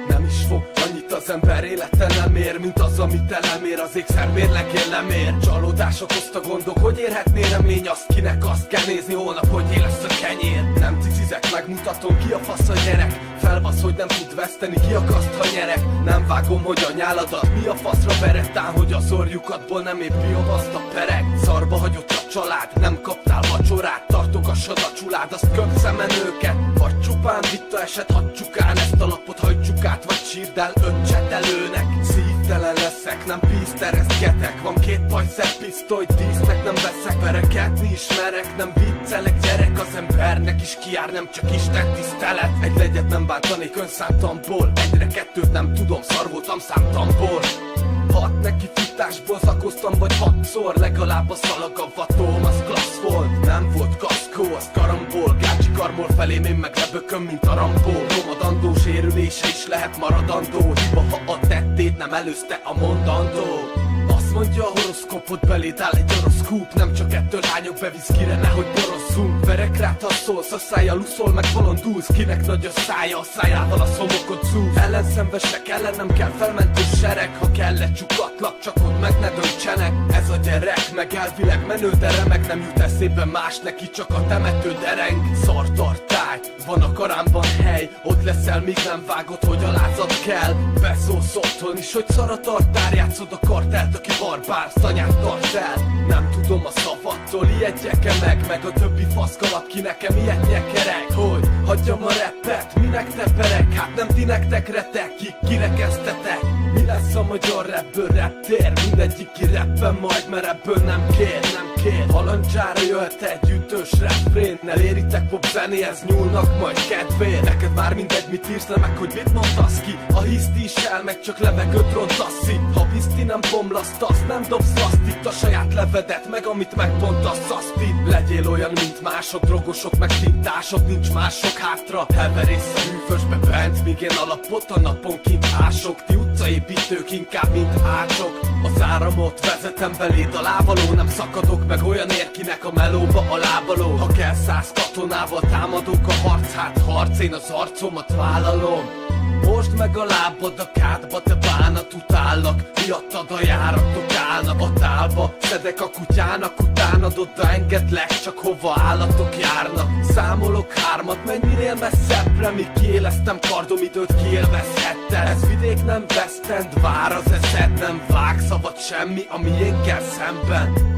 Nem is fog annyit az ember élete nem ér, mint az, amit elemér, az ékszer mérlegén lemér. Csalódás okozta gondok, hogy érhetné remény azt, kinek azt kell nézni holnap, hogy él lesz a kenyér. Nem cicizek, megmutatom ki a fasz a gyerek, felbasz, hogy nem tud veszteni, kiakaszt, ha nyerek. Nem vágom, hogy a nyáladat mi a faszra verettál, hogy az orjukatból nem épp biobaszt a pereg. Szarba hagyott a család, nem kaptál vacsorát, tartogassad a csulád, azt köpszemen őket. Vagy csupán vita eset, hadd csukán ezt a lapot, hagyd át, vagy sírd el öncsetelőnek. Szívtelen leszek, nem pízterezgetek, van 2 pajszer pisztolyt, dísznek nem veszek. Verekedni ismerek, nem viccelek, gyerek, az embernek is kijár, nem csak Isten tisztelet. Egy legyet nem bántanék önszámtamból, egyre 2 nem tudom, szar voltam számtamból. 6 neki futásból zakoztam, vagy 6-szor, legalább a szalagavatóm, az klassz volt. Nem volt kaszkó, az karambol, gácsi karmol felém, én meg lebököm, mint a rampó. Romadandó sérülése is lehet maradandó, hiba, ha a tettét nem előzte a mondandó. Azt mondja a horoszkópot, beléd áll egy oroszkúp, nem csak ettől hányok be viszkire, nehogy borozzunk. Verek rád, ha szólsz, a szája luszol, meg bolondulsz, kinek nagy a szája, a szájával a szomokot szúz. Ellenszenvesek ellen nem kell felmentő sereg, ha kell lecsukatlak, csak ott meg ne döntsenek. Ez a gyerek, meg elvileg menő, de remek, nem jut eszébe más neki, csak a temető dereng. Szartartály, van a karámban hely, ott leszel, míg nem vágod, hogy alázat kell. Beszólsz otthon is, hogy szar a tartár, játszod a kartelt, aki barbár, szanyát tart el. Nem tudom a szavattól, ijedjek-e meg a többi faszkalat, ki nekem ilyet nyekerek. Hogy hagyjam a rappet, minek teperek, hát nem ti nektek retek, kirekeztetek. Mi lesz a magyar rapből reptér, mindegyik ki rappen majd, mert ebből nem kér. Halandzsára jöhet egy ütős refrén, ne léritek pop zenéhez, nyúlnak majd kedvér. Neked már mindegy, mit írsz le, meg hogy mit mondasz ki. A hiszti is el, meg csak levegőt rontasz itt. Ha bizti nem bomlasztasz, nem dobsz lasztit, a saját levedet, meg amit megpontasz, azt itt. Legyél olyan, mint mások, drogosok, meg tintások, nincs mások hátra. Heverész a hűvösbe bent, míg én alapot a napon kint ások. Ti utcaépítők inkább, mint ácsok. Az áramot vezetem beléd, a lávaló, nem szakadok meg olyan érkinek a melóba a lábaló. Ha kell 100 katonával támadok a harc, hát harc, én az arcomat vállalom. Most meg a lábad a kádba, te bánat utállak, miattad a járatok állnak a tálba. Szedek a kutyának, utánad oda engedlek, csak hova állatok járnak. Számolok 3-at, menj minél messzebbre, míg kiéleztem kardomidőt, kiélvezhetted. Ez vidék nem West End, vár az eszed, nem vág szabad semmi a miénkkel szemben.